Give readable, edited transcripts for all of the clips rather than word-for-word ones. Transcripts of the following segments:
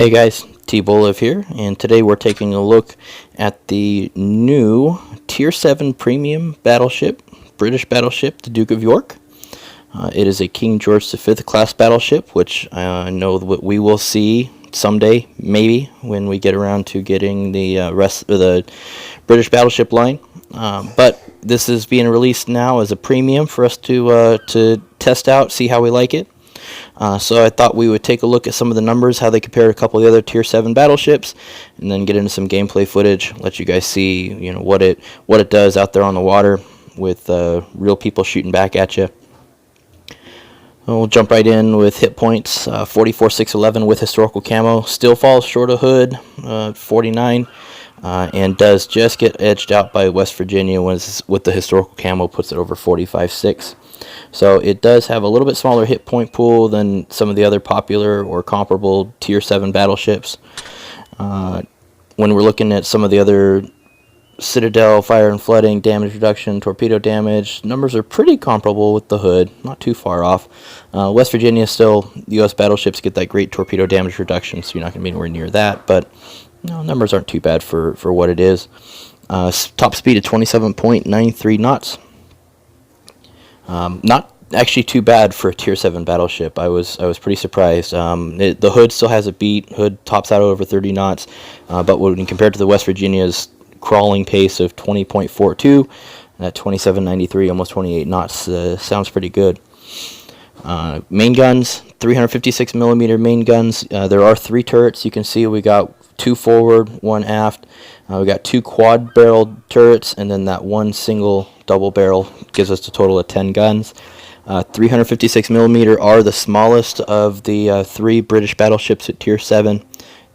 Hey guys, T-Boliv here, and today we're taking a look at the new Tier 7 Premium Battleship, British battleship, the Duke of York. It is a King George V class battleship, which I know what we will see someday, maybe, when we get around to getting the rest of the British battleship line. But this is being released now as a premium for us to test out, see how we like it. So I thought we would take a look at some of the numbers, how they compare to a couple of the other Tier 7 battleships, and then get into some gameplay footage, let you guys see, what it does out there on the water with real people shooting back at you. We'll jump right in with hit points. 44,611 with historical camo. Still falls short of hood, 49, and does just get edged out by West Virginia with the historical camo, puts it over 45.6. So it does have a little bit smaller hit point pool than some of the other popular or comparable Tier 7 battleships. When we're looking at some of the other Citadel, fire and flooding, damage reduction, torpedo damage, numbers are pretty comparable with the hood, not too far off. West Virginia still, the U.S. battleships get that great torpedo damage reduction, so you're not going to be anywhere near that, but numbers aren't too bad for what it is. Top speed of 27.93 knots. Not actually too bad for a Tier 7 battleship. I was pretty surprised. The hood still has a beat. Hood tops out over 30 knots, but when compared to the West Virginia's crawling pace of 20.42, at 27.93, almost 28 knots, sounds pretty good. Main guns, 356 millimeter main guns. There are 3 turrets. You can see we got 2 forward, 1 aft. We got 2 quad barreled turrets, and then that 1 single double barrel gives us a total of 10 guns. 356 millimeter are the smallest of the 3 British battleships at Tier 7.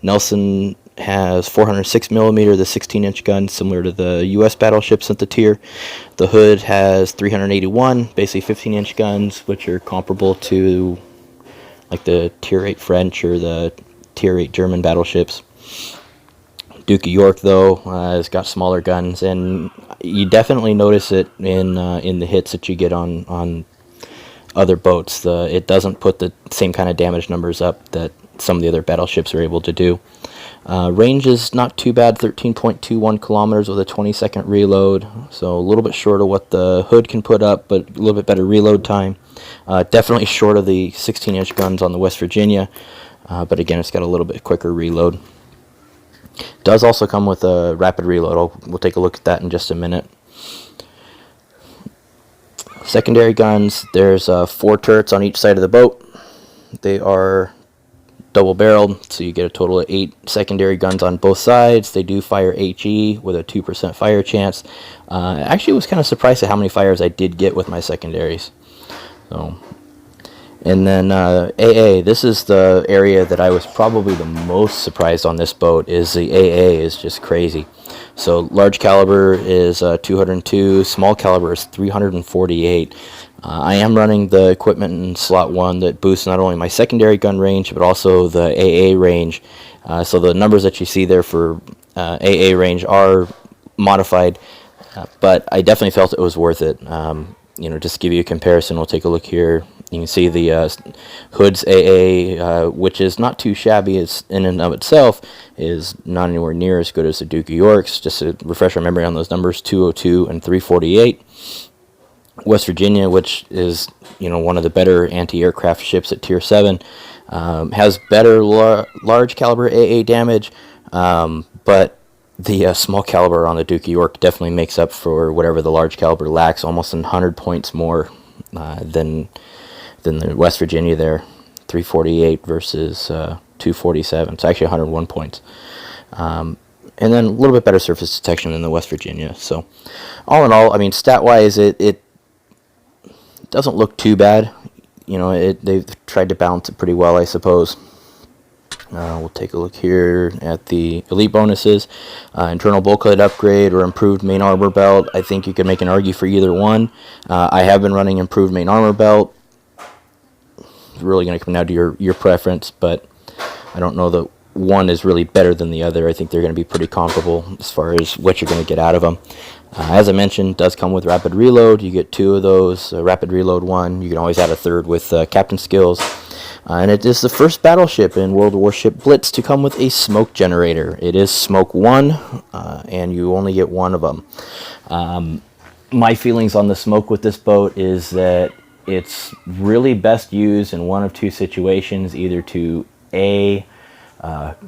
Nelson has 406 millimeter, the 16-inch gun, similar to the U.S. battleships at the tier. The hood has 381, basically 15-inch guns, which are comparable to like the Tier 8 French or the Tier 8 German battleships. Duke of York, though, has got smaller guns, and you definitely notice it in the hits that you get on other boats. It doesn't put the same kind of damage numbers up that some of the other battleships are able to do. Range is not too bad, 13.21 kilometers with a 20-second reload, so a little bit short of what the hood can put up, but a little bit better reload time. Definitely short of the 16-inch guns on the West Virginia, but again, it's got a little bit quicker reload. Does also come with a rapid reload. We'll take a look at that in just a minute. Secondary guns, there's 4 turrets on each side of the boat. They are double barreled, so you get a total of 8 secondary guns on both sides. They do fire HE with a 2% fire chance. Actually was kind of surprised at how many fires I did get with my secondaries. And then AA, this is the area that I was probably the most surprised on this boat, is the AA is just crazy. So large caliber is 202, small caliber is 348. I am running the equipment in slot 1 that boosts not only my secondary gun range, but also the AA range. So the numbers that you see there for AA range are modified, but I definitely felt it was worth it. Just to give you a comparison, we'll take a look here. You can see the hood's AA, which is not too shabby. It's in and of itself is not anywhere near as good as the Duke of York's. Just to refresh our memory on those numbers, 202 and 348. West Virginia, which is one of the better anti-aircraft ships at Tier 7, has better large caliber AA damage, but the small caliber on the Duke of York definitely makes up for whatever the large caliber lacks, almost 100 points more than the West Virginia there, 348 versus 247. It's actually 101 points. And then a little bit better surface detection than the West Virginia. So all in all, I mean, stat-wise, it doesn't look too bad. They've tried to balance it pretty well, I suppose. We'll take a look here at the elite bonuses. Internal bulkhead upgrade or improved main armor belt. I think you could make an argument for either one. I have been running improved main armor belt. It's really going to come down to your preference, but I don't know that one is really better than the other. I think they're going to be pretty comparable as far as what you're going to get out of them. As I mentioned, does come with rapid reload. You get 2 of those, rapid reload 1. You can always add a third with captain skills. And it is the first battleship in WoWS-Blitz to come with a smoke generator. It is smoke 1, and you only get one of them. My feelings on the smoke with this boat is that it's really best used in one of two situations, either to A,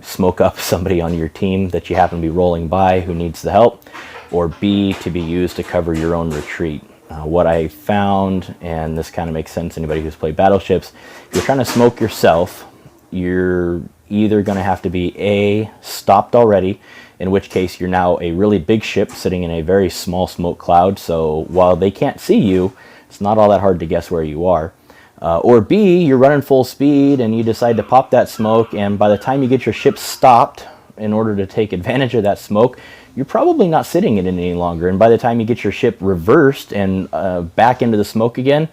smoke up somebody on your team that you happen to be rolling by who needs the help, or B, to be used to cover your own retreat. What I found, and this kind of makes sense to anybody who's played battleships, if you're trying to smoke yourself, you're either going to have to be A, stopped already, in which case you're now a really big ship sitting in a very small smoke cloud, so while they can't see you, it's not all that hard to guess where you are. Or B, you're running full speed and you decide to pop that smoke, and by the time you get your ship stopped in order to take advantage of that smoke, you're probably not sitting in it any longer, and by the time you get your ship reversed and back into the smoke again,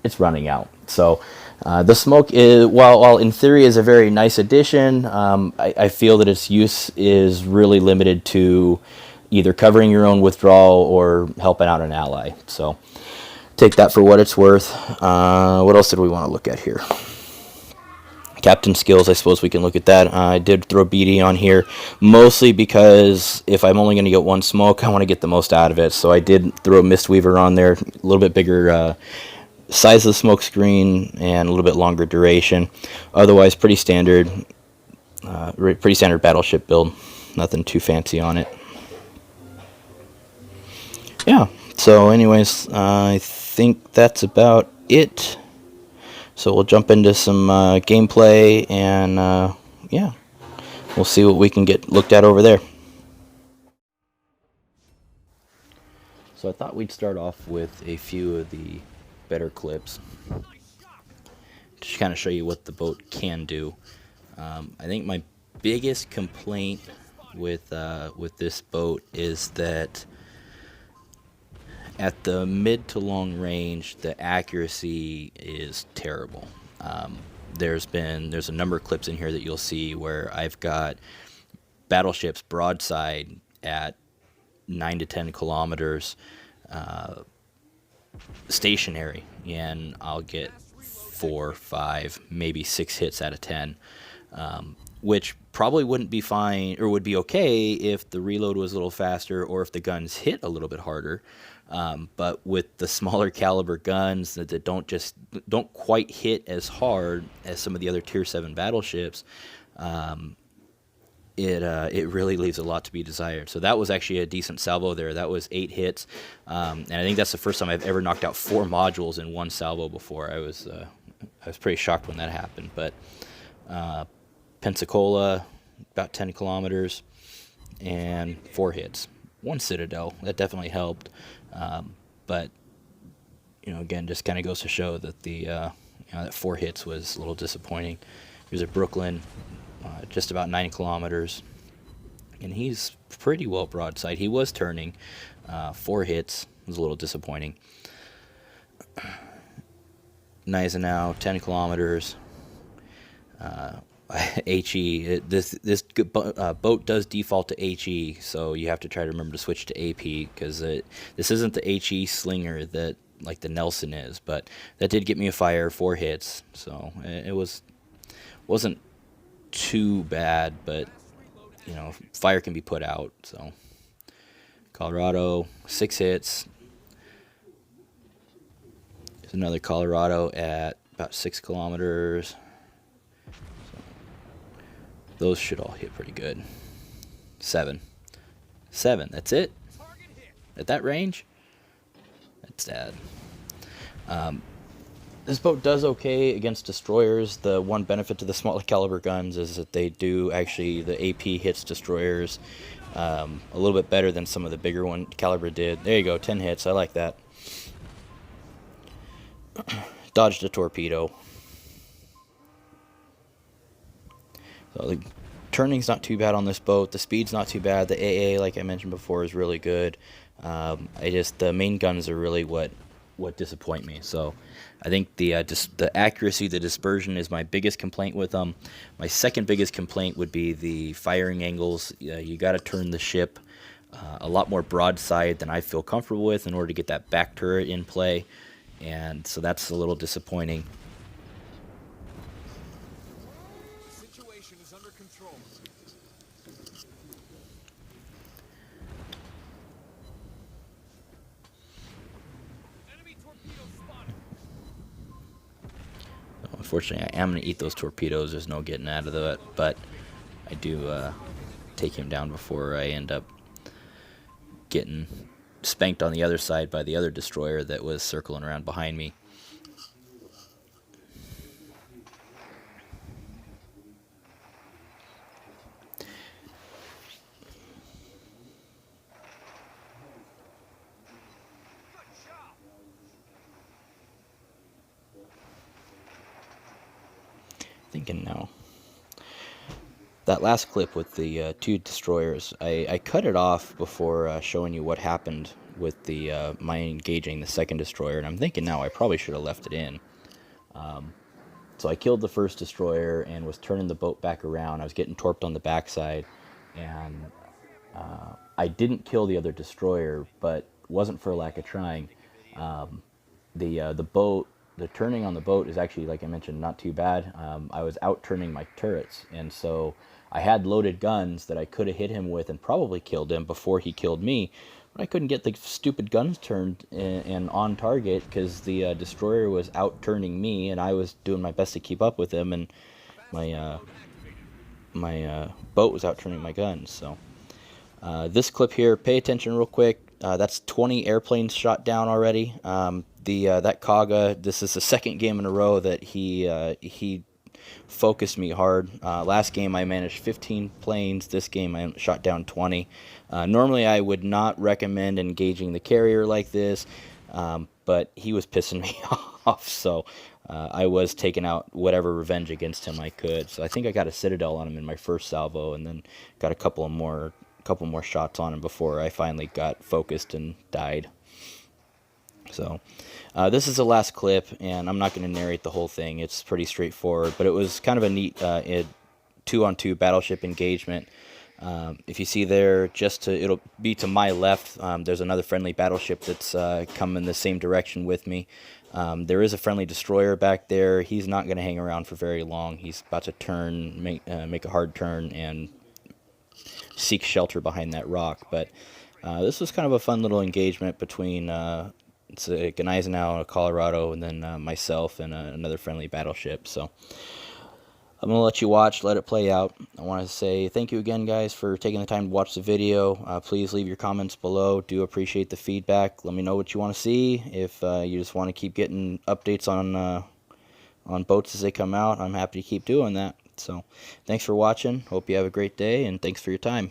it's running out. So the smoke, is, while in theory is a very nice addition, I feel that its use is really limited to either covering your own withdrawal or helping out an ally. So take that for what it's worth. What else did we want to look at here? Captain skills, I suppose we can look at that. I did throw BD on here, mostly because if I'm only going to get one smoke, I want to get the most out of it. So I did throw Mistweaver on there, a little bit bigger size of the smoke screen and a little bit longer duration. Otherwise, pretty standard battleship build. Nothing too fancy on it. Yeah. So, anyways, I think that's about it. So we'll jump into some gameplay, and yeah, we'll see what we can get looked at over there. So I thought we'd start off with a few of the better clips to kind of show you what the boat can do. I think my biggest complaint with this boat is that at the mid to long range, the accuracy is terrible. There's a number of clips in here that you'll see where I've got battleships broadside at 9 to 10 kilometers stationary, and I'll get 4, 5, maybe 6 hits out of 10, which probably wouldn't be fine, or would be okay if the reload was a little faster or if the guns hit a little bit harder. But with the smaller caliber guns that don't quite hit as hard as some of the other tier 7 battleships, it really leaves a lot to be desired. So that was actually a decent salvo there. That was 8 hits, and I think that's the first time I've ever knocked out 4 modules in one salvo before. I was pretty shocked when that happened. But Pensacola, about 10 kilometers, and 4 hits. 1 Citadel, that definitely helped. But again, just kind of goes to show that that 4 hits was a little disappointing. Here's a Brooklyn, just about 9 kilometers, and he's pretty well broadside. He was turning. 4 hits was a little disappointing. Gneisenau, 10 kilometers. HE. This boat does default to HE, so you have to try to remember to switch to AP, because this isn't the HE slinger that like the Nelson is, but that did get me a fire, 4 hits, so it wasn't too bad, but fire can be put out. So Colorado, 6 hits. There's another Colorado at about 6 kilometers. Those should all hit pretty good. 7. That's it? At that range? That's sad. This boat does okay against destroyers. The one benefit to the smaller caliber guns is that they do actually, the AP hits destroyers a little bit better than some of the bigger one caliber did. There you go, 10 hits. I like that. Dodged a torpedo. So the turning's not too bad on this boat. The speed's not too bad. The AA, like I mentioned before, is really good. The main guns are really what disappoint me. So I think the accuracy, the dispersion is my biggest complaint with them. My second biggest complaint would be the firing angles. You got to turn the ship a lot more broadside than I feel comfortable with in order to get that back turret in play, and so that's a little disappointing. situation is under control. Enemy torpedo spotted. Unfortunately, I am going to eat those torpedoes. There's no getting out of that, but I do take him down before I end up getting spanked on the other side by the other destroyer that was circling around behind me. Thinking now. That last clip with the two destroyers, I cut it off before showing you what happened with the my engaging the second destroyer, and I'm thinking now I probably should have left it in. So I killed the first destroyer and was turning the boat back around. I was getting torped on the backside, and I didn't kill the other destroyer, but wasn't for lack of trying. The boat, the turning on the boat is actually, like I mentioned, not too bad. I was out turning my turrets, and so I had loaded guns that I could have hit him with and probably killed him before he killed me. But I couldn't get the stupid guns turned and on target because the destroyer was out turning me, and I was doing my best to keep up with him, and my boat was out turning my guns. So this clip here, pay attention real quick. That's 20 airplanes shot down already. That Kaga, this is the second game in a row that he focused me hard. Last game I managed 15 planes. This game I shot down 20. Normally I would not recommend engaging the carrier like this, but he was pissing me off, so I was taking out whatever revenge against him I could. So I think I got a Citadel on him in my first salvo, and then got a couple more shots on him before I finally got focused and died. So this is the last clip, and I'm not going to narrate the whole thing. It's pretty straightforward, but it was kind of a neat 2-on-2 battleship engagement. If you see there, it'll be to my left, there's another friendly battleship that's coming the same direction with me. There is a friendly destroyer back there. He's not going to hang around for very long. He's about to turn, make a hard turn and seek shelter behind that rock. But this was kind of a fun little engagement between it's a Gneisenau, Colorado, and then myself and another friendly battleship. So I'm going to let you watch, let it play out. I want to say thank you again, guys, for taking the time to watch the video. Please leave your comments below. Do appreciate the feedback. Let me know what you want to see. If you just want to keep getting updates on boats as they come out, I'm happy to keep doing that. So thanks for watching. Hope you have a great day, and thanks for your time.